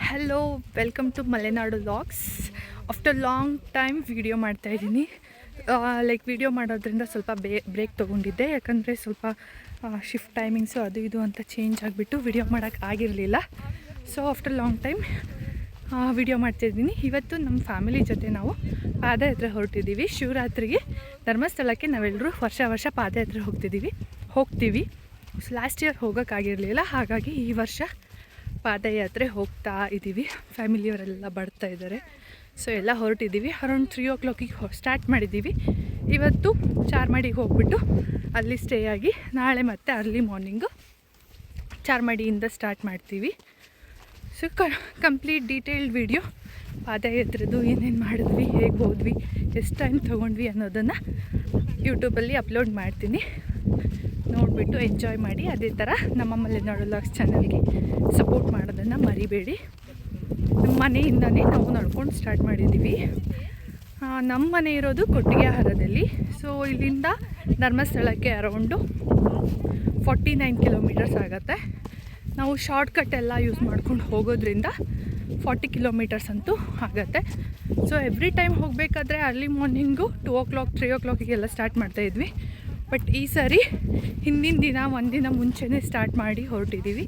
Hello, welcome to Malenadu vlogs. After long time video ಮಾಡ್ತಾಯಿದ್ದೀನಿ. Like video ಮಾಡೋದ್ರಿಂದ ಸ್ವಲ್ಪ break ತೊಗೊಂಡಿದ್ದೆ, ಯಾಕಂದರೆ ಸ್ವಲ್ಪ ಶಿಫ್ಟ್ ಟೈಮಿಂಗ್ಸು ಅದು ಇದು ಅಂತ ಚೇಂಜ್ ಆಗಿಬಿಟ್ಟು ವೀಡಿಯೋ ಮಾಡೋಕ್ಕೆ ಆಗಿರಲಿಲ್ಲ. So after long time video ಮಾಡ್ತಾಯಿದ್ದೀನಿ. ಇವತ್ತು ನಮ್ಮ ಫ್ಯಾಮಿಲಿ ಜೊತೆ ನಾವು ಪಾದಯಾತ್ರೆ ಹೊರಟಿದ್ದೀವಿ. ಶಿವರಾತ್ರಿಗೆ ಧರ್ಮಸ್ಥಳಕ್ಕೆ ನಾವೆಲ್ಲರೂ ವರ್ಷ ಪಾದಯಾತ್ರೆ ಹೋಗ್ತೀವಿ. ಲಾಸ್ಟ್ ಇಯರ್ ಹೋಗೋಕ್ಕಾಗಿರಲಿಲ್ಲ, ಹಾಗಾಗಿ ಈ ವರ್ಷ ಪಾದಯಾತ್ರೆ ಹೋಗ್ತಾ ಇದ್ದೀವಿ. ಫ್ಯಾಮಿಲಿಯವರೆಲ್ಲ ಬರ್ತಾ ಇದ್ದಾರೆ. ಸೊ ಎಲ್ಲ ಹೊರಟಿದ್ದೀವಿ. ಅರೌಂಡ್ 3 o'clock ಸ್ಟಾರ್ಟ್ ಮಾಡಿದ್ದೀವಿ. ಇವತ್ತು ಚಾರ್ಮಾಡಿಗೆ ಹೋಗ್ಬಿಟ್ಟು ಅಲ್ಲಿ ಸ್ಟೇ ಆಗಿ ನಾಳೆ ಮತ್ತೆ ಅರ್ಲಿ ಮಾರ್ನಿಂಗು ಚಾರ್ಮಾಡಿಯಿಂದ ಸ್ಟಾರ್ಟ್ ಮಾಡ್ತೀವಿ. ಸೊ ಕಂಪ್ಲೀಟ್ ಡೀಟೇಲ್ಡ್ ವಿಡಿಯೋ ಪಾದಯಾತ್ರೆದು ಏನೇನು ಮಾಡಿದ್ವಿ, ಹೇಗೆ ಹೋದ್ವಿ, ಎಷ್ಟು ಟೈಮ್ ತೊಗೊಂಡ್ವಿ ಅನ್ನೋದನ್ನು ಯೂಟ್ಯೂಬಲ್ಲಿ ಅಪ್ಲೋಡ್ ಮಾಡ್ತೀನಿ. ನೋಡಿಬಿಟ್ಟು ಎಂಜಾಯ್ ಮಾಡಿ. ಅದೇ ಥರ ನಮ್ಮ ಮಲೆನಾಡು ವ್ಲಾಗ್ಸ್ ಚಾನಲ್ಗೆ ಸಪೋರ್ಟ್ ಮಾಡೋದನ್ನು ಮರಿಬೇಡಿ. ನಮ್ಮ ಮನೆಯಿಂದನೇ ನಾವು ನಡ್ಕೊಂಡು ಸ್ಟಾರ್ಟ್ ಮಾಡಿದ್ದೀವಿ. ನಮ್ಮ ಮನೆ ಇರೋದು ಕೊಟ್ಟಿಗೆಹಾರದಲ್ಲಿ. ಸೊ ಇಲ್ಲಿಂದ ಧರ್ಮಸ್ಥಳಕ್ಕೆ ಅರೌಂಡು 49 ಕಿಲೋಮೀಟರ್ಸ್ ಆಗುತ್ತೆ. ನಾವು ಶಾರ್ಟ್ಕಟ್ ಎಲ್ಲ ಯೂಸ್ ಮಾಡ್ಕೊಂಡು ಹೋಗೋದ್ರಿಂದ 40 ಕಿಲೋಮೀಟರ್ಸ್ ಅಂತೂ ಆಗುತ್ತೆ. ಸೊ ಎವ್ರಿ ಟೈಮ್ ಹೋಗಬೇಕಾದ್ರೆ early morning 2 o'clock 3 o'clock start ಮಾಡ್ತಾಯಿದ್ವಿ. ಬಟ್ ಈ ಸಾರಿ ಹಿಂದಿನ ದಿನ ಒಂದಿನ ಮುಂಚೆನೇ ಸ್ಟಾರ್ಟ್ ಮಾಡಿ ಹೊರಟಿದ್ದೀವಿ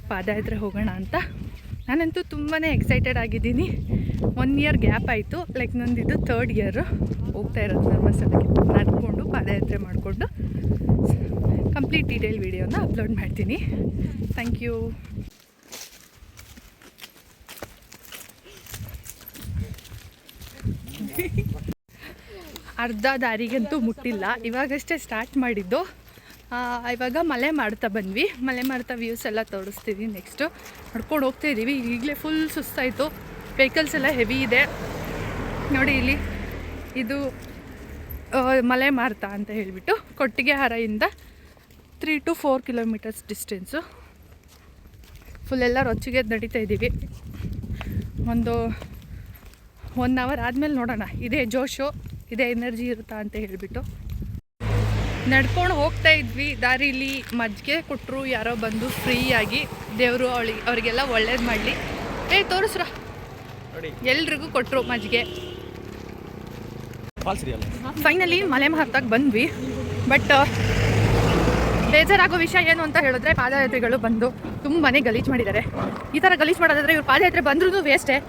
ಪಾದಯಾತ್ರೆ ಹೋಗೋಣ ಅಂತ. ನಾನಂತೂ ತುಂಬಾ ಎಕ್ಸೈಟೆಡ್ ಆಗಿದ್ದೀನಿ. 1 year ಗ್ಯಾಪ್ ಆಯಿತು. ಲೈಕ್ ನಂದಿದ್ದು 3rd year ಹೋಗ್ತಾ ಇರೋದು ಧರ್ಮಸ್ಥಳಕ್ಕೆ ನಡ್ಕೊಂಡು ಪಾದಯಾತ್ರೆ ಮಾಡಿಕೊಂಡು. ಕಂಪ್ಲೀಟ್ ಡೀಟೇಲ್ ವಿಡಿಯೋನ ಅಪ್ಲೋಡ್ ಮಾಡ್ತೀನಿ. Thank you. ಅರ್ಧ ದಾರಿಗಂತೂ ಮುಟ್ಟಿಲ್ಲ, ಇವಾಗಷ್ಟೇ ಸ್ಟಾರ್ಟ್ ಮಾಡಿದ್ದು. ಇವಾಗ ಮಲೆ ಮಾಡ್ತಾ ಬಂದ್ವಿ. ಮಲೆ ಮಾಡ್ತಾ ವ್ಯೂಸ್ ಎಲ್ಲ ತೋರಿಸ್ತೀವಿ. ನೆಕ್ಸ್ಟು ನಡ್ಕೊಂಡು ಹೋಗ್ತಾಯಿದ್ದೀವಿ. ಈಗಲೇ ಫುಲ್ ಸುಸ್ತಾಯಿತು. ವೆಹಿಕಲ್ಸ್ ಎಲ್ಲ ಹೆವಿ ಇದೆ ನೋಡಿ. ಇಲ್ಲಿ ಇದು ಮಲೆ ಮಾರ್ತಾ ಅಂತ ಹೇಳಿಬಿಟ್ಟು ಕೊಟ್ಟಿಗೆಹಾರದಿಂದ 3 to 4 kilometers ಡಿಸ್ಟೆನ್ಸು. ಫುಲ್ಲೆಲ್ಲ ರೊಚ್ಚಿಗೆ ನಡೀತಾ ಇದ್ದೀವಿ. ಒಂದು 1 hour ಆದಮೇಲೆ ನೋಡೋಣ ಇದೇ ಜೋಶು, ಇದೇ ಎನರ್ಜಿ ಇರುತ್ತಾ ಅಂತ ಹೇಳಿಬಿಟ್ಟು ನಡ್ಕೊಂಡು ಹೋಗ್ತಾ ಇದ್ವಿ. ದಾರಿಲಿ ಮಜ್ಜಿಗೆ ಕೊಟ್ಟರು, ಯಾರೋ ಬಂದು ಫ್ರೀಯಾಗಿ. ದೇವರು ಅವರಿಗೆಲ್ಲ ಒಳ್ಳೇದು ಮಾಡಲಿ. ತೋರಿಸ್ರ, ಎಲ್ರಿಗೂ ಕೊಟ್ಟರು ಮಜ್ಜಿಗೆ. ಫೈನಲಿ ಮಲೆ ಮಹತ್ತಾಗ ಬಂದ್ವಿ. ಬಟ್ ಬೇಜಾರಾಗೋ ವಿಷಯ ಏನು ಅಂತ ಹೇಳಿದ್ರೆ, ಪಾದಯಾತ್ರಿಗಳು ಬಂದು ತುಂಬಾ ಗಲೀಜು ಮಾಡಿದ್ದಾರೆ. ಈ ಥರ ಗಲೀಜು ಮಾಡೋದಾದರೆ ಇವ್ರು ಪಾದಯಾತ್ರೆ ಬಂದ್ರೂ ವೇಸ್ಟೇ.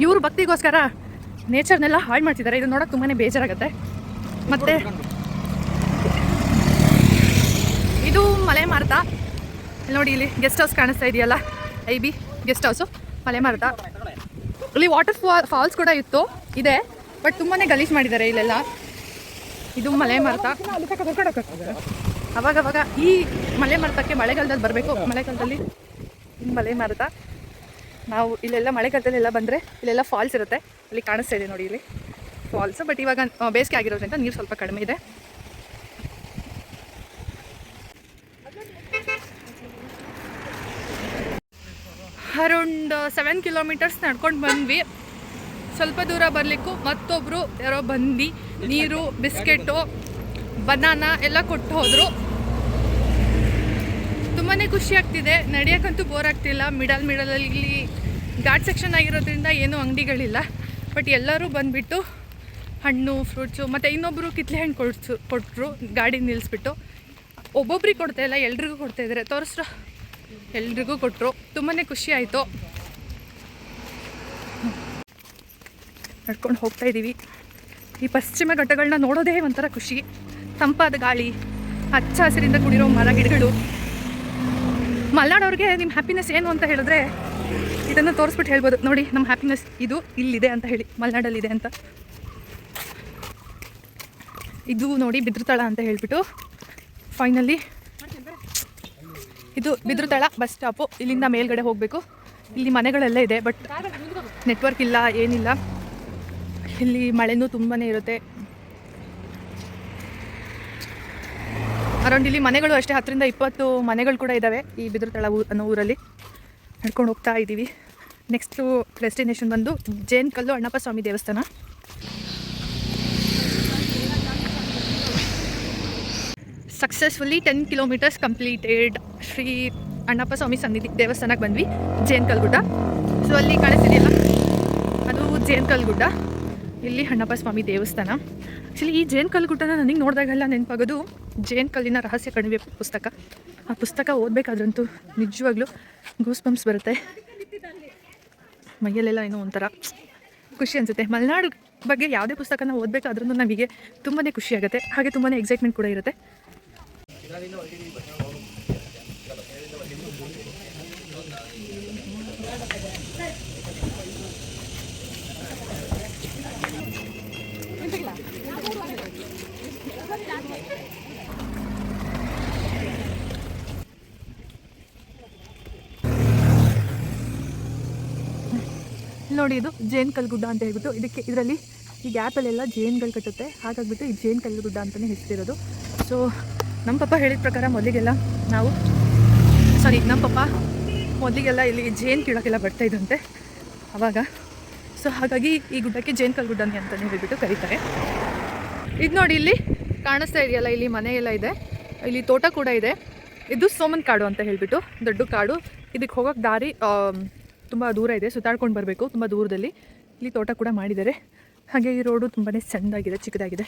ಇವರು ಭಕ್ತಿಗೋಸ್ಕರ ನೇಚರ್ನೆಲ್ಲ ಹಾಳು ಮಾಡ್ತಿದ್ದಾರೆ. ಇದು ನೋಡೋಕೆ ತುಂಬಾ ಬೇಜಾರಾಗುತ್ತೆ. ಮತ್ತು ಇದು ಮಲೆ ಮಾರ್ತಾ ನೋಡಿ. ಇಲ್ಲಿ ಗೆಸ್ಟ್ ಹೌಸ್ ಕಾಣಿಸ್ತಾ ಇದೆಯಲ್ಲ, IB ಗೆಸ್ಟ್ ಹೌಸು ಮಲೆ ಮಾರ್ತಾ. ಇಲ್ಲಿ ವಾಟರ್ ಫಾಲ್ಸ್ ಕೂಡ ಇದೆ, ಬಟ್ ತುಂಬಾ ಗಲೀಜು ಮಾಡಿದ್ದಾರೆ ಇಲ್ಲೆಲ್ಲ. ಇದು ಮಲೆ ಮಾರ್ತಾ. ಅವಾಗವಾಗ ಈ ಮಲೆ ಮಾರ್ತಕ್ಕೆ ಮಳೆಗಾಲದಲ್ಲಿ ಬರಬೇಕು. ಮಳೆಗಾಲದಲ್ಲಿ ಮಲೆ ಮಾರ್ತಾ ನಾವು ಇಲ್ಲೆಲ್ಲ ಮಳೆಗಾಲದಲ್ಲೆಲ್ಲ ಬಂದರೆ ಇಲ್ಲೆಲ್ಲ ಫಾಲ್ಸ್ ಇರುತ್ತೆ. ಅಲ್ಲಿ ಕಾಣಿಸ್ತಾ ಇದೆ ನೋಡಿ, ಇಲ್ಲಿ ಫಾಲ್ಸ್. ಬಟ್ ಇವಾಗ ಬೇಸಿಗೆ ಆಗಿರೋದ್ರಿಂದ ನೀರು ಸ್ವಲ್ಪ ಕಡಿಮೆ ಇದೆ. ಅರೌಂಡ್ 7 kilometers ನಡ್ಕೊಂಡು ಬಂದ್ವಿ. ಸ್ವಲ್ಪ ದೂರ ಬರಲಿಕ್ಕೂ ಮತ್ತೊಬ್ಬರು ಯಾರೋ ಬಂದು ನೀರು, ಬಿಸ್ಕೆಟು, ಬನಾನಾ ಎಲ್ಲ ಕೊಟ್ಟು ಹೋದರು. ತುಂಬಾ ಖುಷಿ ಆಗ್ತಿದೆ. ನಡೆಯೋಕ್ಕಂತೂ ಬೋರ್ ಆಗ್ತಿಲ್ಲ. ಮಿಡಲಲ್ಲಿ ಇಲ್ಲಿ ಘಾಟ್ ಸೆಕ್ಷನ್ ಆಗಿರೋದ್ರಿಂದ ಏನೂ ಅಂಗಡಿಗಳಿಲ್ಲ. ಬಟ್ ಎಲ್ಲರೂ ಬಂದುಬಿಟ್ಟು ಹಣ್ಣು, ಫ್ರೂಟ್ಸು, ಮತ್ತು ಇನ್ನೊಬ್ಬರು ಕಿತ್ಲೆ ಹಣ್ಣು ಕೊಟ್ಟರು ಗಾಡಿ ನಿಲ್ಲಿಸ್ಬಿಟ್ಟು. ಒಬ್ಬೊಬ್ರಿಗೆ ಕೊಡ್ತಾಯಿಲ್ಲ, ಎಲ್ರಿಗೂ ಕೊಡ್ತಾಯಿದ್ದಾರೆ. ತೋರಿಸ್ರು, ಎಲ್ರಿಗೂ ಕೊಟ್ಟರು. ತುಂಬಾ ಖುಷಿ ಆಯಿತು. ನಡ್ಕೊಂಡು ಹೋಗ್ತಾಯಿದ್ದೀವಿ. ಈ ಪಶ್ಚಿಮ ಘಟ್ಟಗಳನ್ನ ನೋಡೋದೇ ಒಂಥರ ಖುಷಿ. ತಂಪಾದ ಗಾಳಿ, ಹಚ್ಚ ಹಸಿರಿಂದ ಕೂಡಿರೋ ಮರ ಗಿಡಗಳು. ಮಲೆನಾಡವ್ರಿಗೆ ನಿಮ್ಮ ಹ್ಯಾಪಿನೆಸ್ ಏನು ಅಂತ ಹೇಳಿದ್ರೆ ಇದನ್ನು ತೋರಿಸ್ಬಿಟ್ಟು ಹೇಳ್ಬೋದು. ನೋಡಿ, ನಮ್ಮ ಹ್ಯಾಪಿನೆಸ್ ಇದು ಇಲ್ಲಿದೆ ಅಂತ ಹೇಳಿ, ಮಲೆನಾಡಲ್ಲಿದೆ ಅಂತ. ಇದು ನೋಡಿ ಬಿದ್ರತಳ ಅಂತ ಹೇಳಿಬಿಟ್ಟು. ಫೈನಲಿ ಇದು ಬಿದ್ರತಳ ಬಸ್ ಸ್ಟಾಪು. ಇಲ್ಲಿಂದ ಮೇಲ್ಗಡೆ ಹೋಗಬೇಕು. ಇಲ್ಲಿ ಮನೆಗಳೆಲ್ಲ ಇದೆ, ಬಟ್ ನೆಟ್ವರ್ಕ್ ಇಲ್ಲ, ಏನಿಲ್ಲ. ಇಲ್ಲಿ ಮಳೆನೂ ತುಂಬಾ ಇರುತ್ತೆ. ಅರೌಂಡ್ ಇಲ್ಲಿ ಮನೆಗಳು ಅಷ್ಟೇ 10ರಿಂದ 20 ಮನೆಗಳು ಕೂಡ ಇದ್ದಾವೆ ಈ ಬಿದ್ರತಳ ಅನ್ನೋ ಊರಲ್ಲಿ. ನಡ್ಕೊಂಡು ಹೋಗ್ತಾ ಇದ್ದೀವಿ. ನೆಕ್ಸ್ಟು ಡೆಸ್ಟಿನೇಷನ್ ಬಂದು ಜೇನ್ಕಲ್ಲು ಅಣ್ಣಪ್ಪ ಸ್ವಾಮಿ ದೇವಸ್ಥಾನ. Successfully 10 kilometers completed. Shri Annappa Swamy ಸನ್ನಿಧಿ ದೇವಸ್ಥಾನಕ್ಕೆ ಬಂದ್ವಿ, ಜೇನ್ಕಲ್ ಗುಡ್ಡ. ಸೊ ಅಲ್ಲಿ ಕಾಣಿಸ್ತಿದೆಯಲ್ಲ ಅದು ಜೇನ್ಕಲ್ ಗುಡ್ಡ. ಇಲ್ಲಿ ಹಣ್ಣಪ್ಪ ಸ್ವಾಮಿ ದೇವಸ್ಥಾನ. ಆ್ಯಕ್ಚುಲಿ ಈ ಜೇನ್ಕಲ್ ಗುಡ್ಡನ ನನಗೆ ನೋಡಿದಾಗೆಲ್ಲ ನೆನಪಾಗೋದು ಜೇನ್ಕಲ್ಲಿನ ರಹಸ್ಯ ಕಣಿವೆ ಪುಸ್ತಕ. ಆ ಪುಸ್ತಕ ಓದಬೇಕಾದ್ರಂತೂ ನಿಜವಾಗ್ಲೂ ಗೂಸ್ ಬಂಪ್ಸ್ ಬರುತ್ತೆ, ಮೈಯಲ್ಲೆಲ್ಲ ಏನೋ ಒಂಥರ ಖುಷಿ ಅನಿಸುತ್ತೆ. ಮಲೆನಾಡು ಬಗ್ಗೆ ಯಾವುದೇ ಪುಸ್ತಕನ ಓದಬೇಕಾದ್ರೂ ನಮಗೆ ತುಂಬಾ ಖುಷಿ ಆಗುತ್ತೆ, ಹಾಗೆ ತುಂಬಾ ಎಕ್ಸೈಟ್ಮೆಂಟ್ ಕೂಡ ಇರುತ್ತೆ. ನೋಡಿ ಇದು ಜೇನ್ಕಲ್ ಗುಡ್ಡ ಅಂತ ಹೇಳ್ಬಿಟ್ಟು ಇದರಲ್ಲಿ ಈ ಗ್ಯಾಪಲ್ಲೆಲ್ಲ ಜೇನ್ಗಳು ಕಟ್ಟುತ್ತೆ, ಹಾಗಾಗ್ಬಿಟ್ಟು ಈ ಜೇನ್ಕಲ್ ಗುಡ್ಡ ಅಂತಲೇ ಹೆಸರಿರೋದು. ಸೊ ನಮ್ಮ ಪಪ್ಪ ಹೇಳಿದ ಪ್ರಕಾರ ನಮ್ಮ ಪಪ್ಪ ಮೊದಲಿಗೆಲ್ಲ ಇಲ್ಲಿ ಜೇನು ಕೀಳೋಕ್ಕೆಲ್ಲ ಬರ್ತಾಯಿದ್ದಂತೆ ಆವಾಗ. ಸೊ ಹಾಗಾಗಿ ಈ ಗುಡ್ಡಕ್ಕೆ ಜೇನ್ಕಲ್ ಗುಡ್ಡ ಅಂತಲೇ ಹೇಳ್ಬಿಟ್ಟು ಕರೀತಾರೆ. ಇದು ನೋಡಿ ಇಲ್ಲಿ ಕಾಣಿಸ್ತಾ ಇದೆಯಲ್ಲ, ಇಲ್ಲಿ ಮನೆ ಎಲ್ಲ ಇದೆ, ಇಲ್ಲಿ ತೋಟ ಕೂಡ ಇದೆ. ಇದು ಸೋಮನ್ ಕಾಡು ಅಂತ ಹೇಳ್ಬಿಟ್ಟು ದೊಡ್ಡ ಕಾಡು. ಇದಕ್ಕೆ ಹೋಗೋಕ್ಕೆ ದಾರಿ ತುಂಬ ದೂರ ಇದೆ, ಸುತ್ತಾಡ್ಕೊಂಡು ಬರಬೇಕು ತುಂಬ ದೂರದಲ್ಲಿ. ಇಲ್ಲಿ ತೋಟ ಕೂಡ ಮಾಡಿದ್ದಾರೆ. ಹಾಗೆ ಈ ರೋಡು ತುಂಬಾ ಚೆಂದಾಗಿದೆ, ಚಿಕ್ಕದಾಗಿದೆ.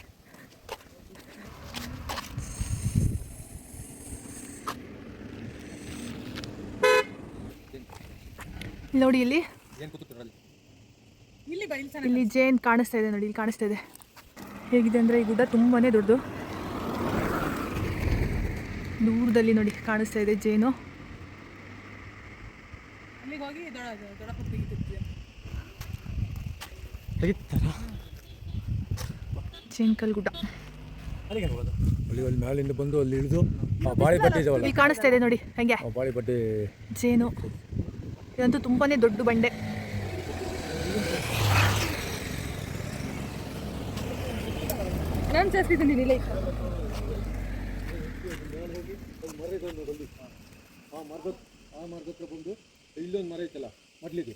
ನೋಡಿ ಇಲ್ಲಿ ಜೇನ್ ಕಾಣಿಸ್ತಾ ಇದೆ, ನೋಡಿ ಇಲ್ಲಿ ಕಾಣಿಸ್ತಾ ಇದೆ. ಹೇಗಿದೆ ಅಂದರೆ ಈ ಗುಡ್ಡ ತುಂಬಾ ದೊಡ್ಡದು. ದೂರದಲ್ಲಿ ನೋಡಿ ಕಾಣಿಸ್ತಾ ಇದೆ ಜೇನು. ಜೇನ್ಕಲ್ ಗುಡ್ಡ ಮ್ಯಾಲಿಂದ ಬಂದು ಅಲ್ಲಿ ಇಳಿದು ಇಲ್ಲಿ ಕಾಣಿಸ್ತಾ ಇದೆ ನೋಡಿ ಹಂಗೆ ಜೇನು. ಇದಂತೂ ತುಂಬಾನೇ ದೊಡ್ಡ ಬಂಡೆ. ನಾನು ಸೇರ್ತಿದ್ದೀನಿ ಇಲ್ಲಿ. ಆ ಮರದ ಹತ್ರ ಬಂದು ಇಲ್ಲೊಂದು ಮರ ಐತಲ್ಲ ಮೊದಲಿಗೆ,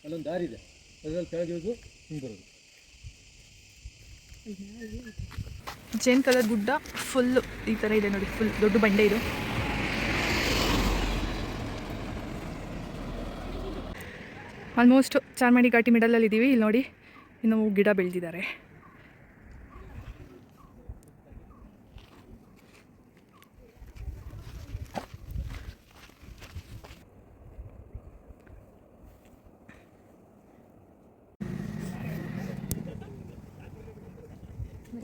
ಅಲ್ಲೊಂದು ದಾರಿ ಇದೆ, ಅದ್ರಲ್ಲಿ ಕೆಳಗಿಳಿದು ಹಿಂಗೆ ಬರೋದು. ಜೇನ್ಕಲ್ ಗುಡ್ಡ ಫುಲ್ಲು ಈ ಥರ ಇದೆ ನೋಡಿ, ಫುಲ್ ದೊಡ್ಡ ಬಂಡೆ ಇದು. ಆಲ್ಮೋಸ್ಟ್ ಚಾರ್ಮಾಡಿ ಘಾಟಿ ಮಿಡಲಲ್ಲಿ ಇದ್ದೀವಿ. ಇಲ್ಲಿ ನೋಡಿ ಇನ್ನು ಗಿಡ ಬೆಳೆದಿದ್ದಾರೆ.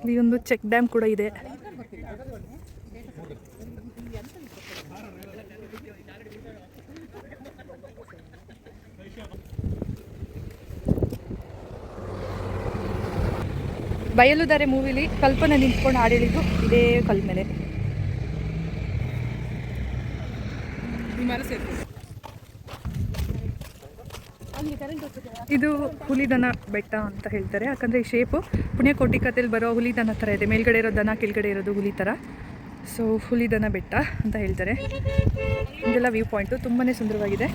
ಇಲ್ಲಿ ಒಂದು ಚೆಕ್ ಡ್ಯಾಮ್ ಕೂಡ ಇದೆ. ಬಯಲುದಾರೆ ಮೂವಿಲಿ ಕಲ್ಪನೆ ನಿಂತ್ಕೊಂಡು ಹಾಡಿದ್ದು ಇದೇ ಕಲ್ ಮೇಲೆ. ಇದು ಹುಲಿದನ ಬೆಟ್ಟ ಅಂತ ಹೇಳ್ತಾರೆ, ಯಾಕಂದರೆ ಈ ಶೇಪು ಪುಣ್ಯಕೋಟಿ ಕಥೆಯಲ್ಲಿ ಬರೋ ಹುಲಿದನ ಥರ ಇದೆ. ಮೇಲ್ಗಡೆ ಇರೋ ದನ, ಕೆಳಗಡೆ ಇರೋದು ಹುಲಿ ಥರ. ಸೊ ಹುಲಿದನ ಬೆಟ್ಟ ಅಂತ ಹೇಳ್ತಾರೆ. ಇದೆಲ್ಲ ವ್ಯೂ ಪಾಯಿಂಟು ತುಂಬಾ ಸುಂದರವಾಗಿದೆ.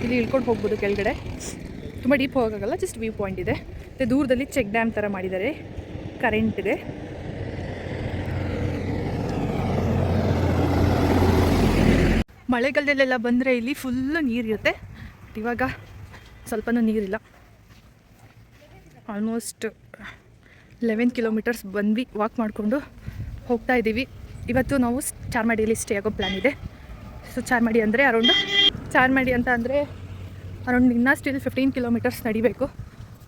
ಇಲ್ಲಿ ಇಳ್ಕೊಂಡು ಹೋಗ್ಬೋದು ಕೆಳಗಡೆ, ತುಂಬ ಡೀಪ್ ಹೋಗೋಕ್ಕಾಗಲ್ಲ, ಜಸ್ಟ್ ವ್ಯೂ ಪಾಯಿಂಟ್ ಇದೆ. ಮತ್ತು ದೂರದಲ್ಲಿ ಚೆಕ್ ಡ್ಯಾಮ್ ಥರ ಮಾಡಿದ್ದಾರೆ, ಕರೆಂಟ್ ಇದೆ. ಮಳೆಗಾಲದಲ್ಲೆಲ್ಲ ಬಂದರೆ ಇಲ್ಲಿ ಫುಲ್ಲು ನೀರಿರುತ್ತೆ. ಇವಾಗ ಸ್ವಲ್ಪನೂ ನೀರಿಲ್ಲ. ಆಲ್ಮೋಸ್ಟ್ 11 ಕಿಲೋಮೀಟರ್ಸ್ ಬಂದ್ವಿ, ವಾಕ್ ಮಾಡಿಕೊಂಡು ಹೋಗ್ತಾ ಇದ್ದೀವಿ. ಇವತ್ತು ನಾವು ಚಾರ್ಮಾಡಿಯಲ್ಲಿ ಸ್ಟೇ ಆಗೋ ಪ್ಲ್ಯಾನ್ ಇದೆ. ಸೊ ಚಾರ್ಮಾಡಿ ಅಂತ ಅಂದರೆ ಅರೌಂಡ್ ಇನ್ನೂ ಸ್ಟಿಲ್ 15 ಕಿಲೋಮೀಟರ್ಸ್ ನಡಿಬೇಕು.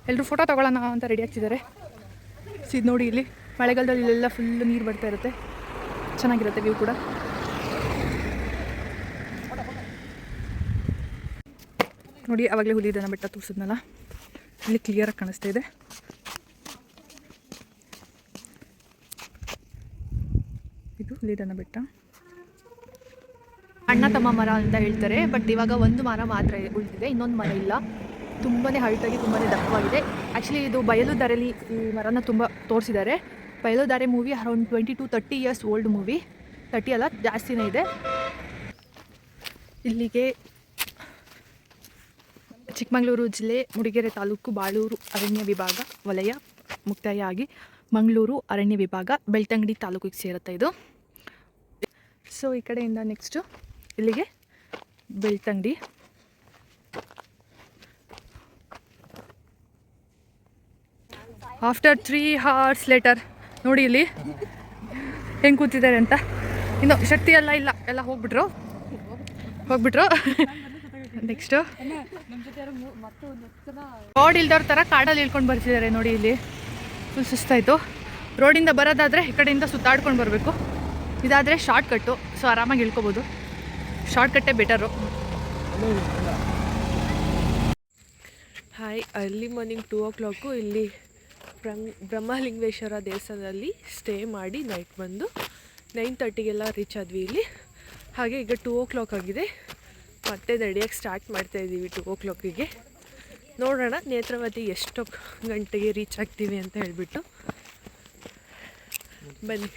ಎಲ್ಲರೂ ಫೋಟೋ ತೊಗೊಳ್ಳೋಣ ಅಂತ ರೆಡಿ ಆಗ್ತಿದ್ದಾರೆ. ಸೊ ಇದು ನೋಡಿ, ಇಲ್ಲಿ ಮಳೆಗಾಲದಲ್ಲಿ ಇಲ್ಲೆಲ್ಲ ಫುಲ್ಲು ನೀರು ಬರ್ತಾ ಇರುತ್ತೆ, ಚೆನ್ನಾಗಿರುತ್ತೆ ವ್ಯೂ ಕೂಡ. ನೋಡಿ ಆವಾಗಲೇ ಹುಲಿದನ ಬೆಟ್ಟ ತೋರಿಸಿದ್ನಲ್ಲ, ಇಲ್ಲಿ ಕ್ಲಿಯರಾಗಿ ಕಾಣಿಸ್ತಾ ಇದೆ. ಇದು ಹುಲಿದನ ಬೆಟ್ಟ. ಅಣ್ಣ ತಮ್ಮ ಮರ ಅಂತ ಹೇಳ್ತಾರೆ, ಬಟ್ ಇವಾಗ ಒಂದು ಮರ ಮಾತ್ರ ಉಳಿದಿದೆ, ಇನ್ನೊಂದು ಮರ ಇಲ್ಲ. ತುಂಬಾ ಹೈಟಾಗಿ ತುಂಬಾ ದಪ್ಪವಾಗಿದೆ. ಆ್ಯಕ್ಚುಲಿ ಇದು ಬಯಲುದಾರೆಯಲ್ಲಿ ಈ ಮರನ ತುಂಬ ತೋರಿಸಿದ್ದಾರೆ. Bayaludaari movie around 20 to 30 years old movie, 30 ಅಲ್ಲ ಜಾಸ್ತಿನೇ ಇದೆ. ಇಲ್ಲಿಗೆ ಚಿಕ್ಕಮಗಳೂರು ಜಿಲ್ಲೆ ಮೂಡಿಗೆರೆ ತಾಲೂಕು ಬಾಳೂರು ಅರಣ್ಯ ವಿಭಾಗ ವಲಯ ಮುಕ್ತಾಯ ಆಗಿ ಮಂಗಳೂರು ಅರಣ್ಯ ವಿಭಾಗ ಬೆಳ್ತಂಗಡಿ ತಾಲೂಕಿಗೆ ಸೇರುತ್ತೆ ಇದು. ಸೊ ಈ ಕಡೆಯಿಂದ ನೆಕ್ಸ್ಟು ಇಲ್ಲಿಗೆ ಬೆಳ್ತಂಗಡಿ. ಆಫ್ಟರ್ 3 hours ಲೇಟರ್ ನೋಡಿ ಇಲ್ಲಿ ಹೆಂಗೆ ಕೂತಿದ್ದಾರೆ ಅಂತ. ಇನ್ನು ಶಕ್ತಿ ಎಲ್ಲ ಇಲ್ಲ, ಎಲ್ಲ ಹೋಗ್ಬಿಟ್ರು. ನೆಕ್ಸ್ಟು ರೋಡ್ ಇಲ್ದವ್ರ ಥರ ಕಾಡಲ್ಲಿ ಇಳ್ಕೊಂಡು ಬರ್ತಿದ್ದಾರೆ ನೋಡಿ. ಇಲ್ಲಿ ಫುಲ್ ಸುಸ್ತಾಯಿತು. ರೋಡಿಂದ ಬರೋದಾದರೆ ಈ ಕಡೆಯಿಂದ ಸುತ್ತಾಡ್ಕೊಂಡು ಬರಬೇಕು. ಇದಾದರೆ ಶಾರ್ಟ್ಕಟ್ಟು, ಸೊ ಆರಾಮಾಗಿ ಇಳ್ಕೊಬೋದು. ಶಾರ್ಟ್ಕಟ್ಟೇ better. Hi, early morning 2 o'clock ಇಲ್ಲಿ ಬ್ರಹ್ಮಲಿಂಗೇಶ್ವರ ದೇವಸ್ಥಾನದಲ್ಲಿ ಸ್ಟೇ ಮಾಡಿ ನೈಟ್ ಬಂದು 9:30ಗೆಲ್ಲ ರೀಚ್ ಆದ್ವಿ ಇಲ್ಲಿ. ಹಾಗೆ ಈಗ 2 o'clock ಆಗಿದೆ. ಮತ್ತೆ ನಡೆಯೋಕ್ಕೆ ಸ್ಟಾರ್ಟ್ ಮಾಡ್ತಾಯಿದ್ದೀವಿ 2 o'clockಗೆ. ನೋಡೋಣ ನೇತ್ರಾವತಿ ಎಷ್ಟು ಗಂಟೆಗೆ ರೀಚ್ ಆಗ್ತೀವಿ ಅಂತ ಹೇಳಿಬಿಟ್ಟು. ಬನ್ನಿ.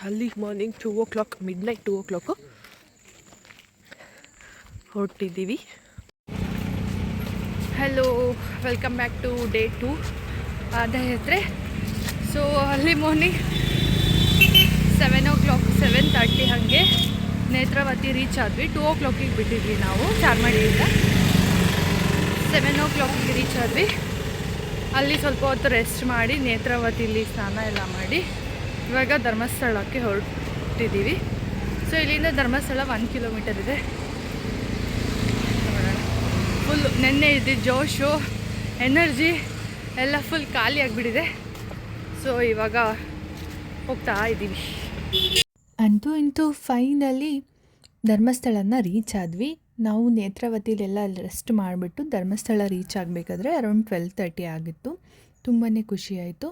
ಅಲ್ಲಿ ಮಾರ್ನಿಂಗ್ 2 o'clock, ಮಿಡ್ನೈಟ್ 2 o'clock ಹೊರಟಿದ್ದೀವಿ. Hello, welcome back to day 2 ಪಾದಯಾತ್ರೆ. ಸೊ ಅಲ್ಲಿ ಮಾರ್ನಿಂಗ್ 7 o'clock 7:30 ಹಾಗೆ ನೇತ್ರಾವತಿ ರೀಚ್ ಆದ್ವಿ. 2 o'clockಗೆ ಬಿಟ್ಟಿದ್ವಿ ನಾವು ಚಾರ್ಮಾಡಿಯಿಂದ. 7 o'clockಗೆ ರೀಚ್ ಆದ್ವಿ. ಅಲ್ಲಿ ಸ್ವಲ್ಪ ಹೊತ್ತು ರೆಸ್ಟ್ ಮಾಡಿ ನೇತ್ರಾವತಿಲಿ ಸ್ನಾನ ಎಲ್ಲ ಮಾಡಿ ಇವಾಗ ಧರ್ಮಸ್ಥಳಕ್ಕೆ ಹೊರಟಿದ್ದೀವಿ. ಸೊ ಇಲ್ಲಿಂದ ಧರ್ಮಸ್ಥಳ 1 kilometer ಇದೆ. ಫುಲ್ ನೆನ್ನೆ ಇದ್ದಿದ್ದು ಜೋಶು, ಎನರ್ಜಿ ಎಲ್ಲ ಫುಲ್ ಖಾಲಿ ಆಗಿಬಿಟ್ಟಿದೆ. ಸೊ ಇವಾಗ ಹೋಗ್ತಾ ಇದ್ದೀವಿ. ಅಂತೂ ಇಂತೂ ಫೈನಲಿ ಧರ್ಮಸ್ಥಳನ ರೀಚ್ ಆದ್ವಿ. ನಾವು ನೇತ್ರಾವತಿಲೆಲ್ಲ ರೆಸ್ಟ್ ಮಾಡಿಬಿಟ್ಟು ಧರ್ಮಸ್ಥಳ ರೀಚ್ ಆಗಬೇಕಾದ್ರೆ ಅರೌಂಡ್ 12:30 ಆಗಿತ್ತು. ತುಂಬಾ ಖುಷಿಯಾಯಿತು.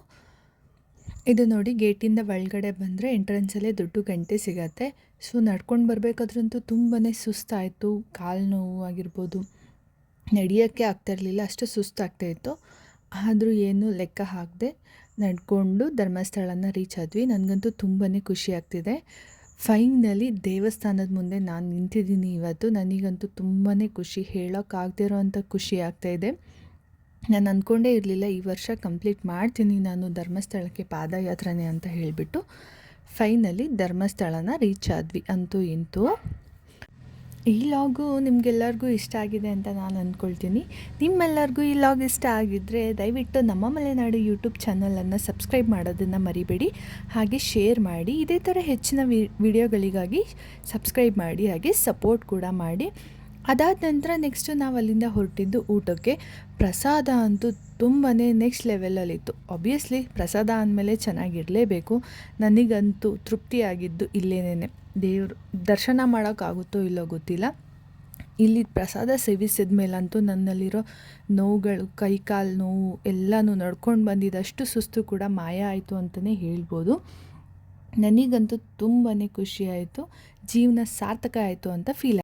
ಇದು ನೋಡಿ, ಗೇಟಿಂದ ಒಳಗಡೆ ಬಂದರೆ ಎಂಟ್ರೆನ್ಸಲ್ಲೇ ದೊಡ್ಡ ಗಂಟೆ ಸಿಗತ್ತೆ. ಸೊ ನಡ್ಕೊಂಡು ಬರಬೇಕಾದ್ರಂತೂ ತುಂಬಾ ಸುಸ್ತಾಯಿತು. ಕಾಲು ನೋವು ಆಗಿರ್ಬೋದು, ನಡೆಯೋಕ್ಕೆ ಆಗ್ತಾಯಿರಲಿಲ್ಲ, ಅಷ್ಟು ಸುಸ್ತಾಗ್ತಾಯಿತ್ತು. ಆದರೂ ಏನು ಲೆಕ್ಕ ಹಾಕದೆ ನಡ್ಕೊಂಡು ಧರ್ಮಸ್ಥಳನ ರೀಚ್ ಆದ್ವಿ. ನನಗಂತೂ ತುಂಬಾ ಖುಷಿ ಆಗ್ತಿದೆ. ಫೈನಲಿ ದೇವಸ್ಥಾನದ ಮುಂದೆ ನಾನು ನಿಂತಿದ್ದೀನಿ ಇವತ್ತು. ನನಗಂತೂ ತುಂಬಾ ಖುಷಿ, ಹೇಳೋಕ್ಕಾಗದಿರೋ ಅಂಥ ಖುಷಿ ಆಗ್ತಾಯಿದೆ. ನಾನು ಅಂದ್ಕೊಂಡೇ ಇರಲಿಲ್ಲ ಈ ವರ್ಷ ಕಂಪ್ಲೀಟ್ ಮಾಡ್ತೀನಿ ನಾನು ಧರ್ಮಸ್ಥಳಕ್ಕೆ ಪಾದಯಾತ್ರೆನೇ ಅಂತ ಹೇಳಿಬಿಟ್ಟು. ಫೈನಲಿ ಧರ್ಮಸ್ಥಳನ ರೀಚ್ ಆದ್ವಿ ಅಂತೂ ಇಂತೂ. ಈ ಲಾಗು ನಿಮಗೆಲ್ಲರಿಗೂ ಇಷ್ಟ ಆಗಿದೆ ಅಂತ ನಾನು ಅಂದ್ಕೊಳ್ತೀನಿ. ನಿಮ್ಮೆಲ್ಲರಿಗೂ ಈ ಲಾಗ್ ಇಷ್ಟ ಆಗಿದ್ದರೆ ದಯವಿಟ್ಟು ನಮ್ಮ ಮಲೆನಾಡು ಯೂಟ್ಯೂಬ್ ಚಾನಲನ್ನು ಸಬ್ಸ್ಕ್ರೈಬ್ ಮಾಡೋದನ್ನು ಮರಿಬೇಡಿ. ಹಾಗೆ ಶೇರ್ ಮಾಡಿ. ಇದೇ ಥರ ಹೆಚ್ಚಿನ ವಿಡಿಯೋಗಳಿಗಾಗಿ ಸಬ್ಸ್ಕ್ರೈಬ್ ಮಾಡಿ, ಹಾಗೆ ಸಪೋರ್ಟ್ ಕೂಡ ಮಾಡಿ. ಅದಾದ ನಂತರ ನೆಕ್ಸ್ಟು ನಾವು ಅಲ್ಲಿಂದ ಹೊರಟಿದ್ದು ಊಟಕ್ಕೆ. ಪ್ರಸಾದ ಅಂತೂ ತುಂಬಾ ನೆಕ್ಸ್ಟ್ ಲೆವೆಲಲ್ಲಿತ್ತು. ಆಬ್ವಿಯಸ್ಲಿ ಪ್ರಸಾದ ಅಂದಮೇಲೆ ಚೆನ್ನಾಗಿರಲೇಬೇಕು. ನನಗಂತೂ ತೃಪ್ತಿಯಾಗಿದ್ದು ಇಲ್ಲೇನೇ. ದೇವರು ದರ್ಶನ ಮಾಡೋಕ್ಕಾಗುತ್ತೋ ಇಲ್ಲೋ ಗೊತ್ತಿಲ್ಲ. ಇಲ್ಲಿ ಪ್ರಸಾದ ಸೇವಿಸಿದ ಮೇಲಂತೂ ನನ್ನಲ್ಲಿರೋ ನೋವುಗಳು, ಕೈಕಾಲು ನೋವು ಎಲ್ಲನೂ ನಡ್ಕೊಂಡು ಬಂದಿದ್ದಷ್ಟು ಸುಸ್ತು ಕೂಡ ಮಾಯ ಆಯಿತು ಅಂತಲೇ ಹೇಳ್ಬೋದು. ನನಗಂತೂ ತುಂಬಾ ಖುಷಿಯಾಯಿತು. ಜೀವನ ಸಾರ್ಥಕ ಆಯಿತು ಅಂತ ಫೀಲ್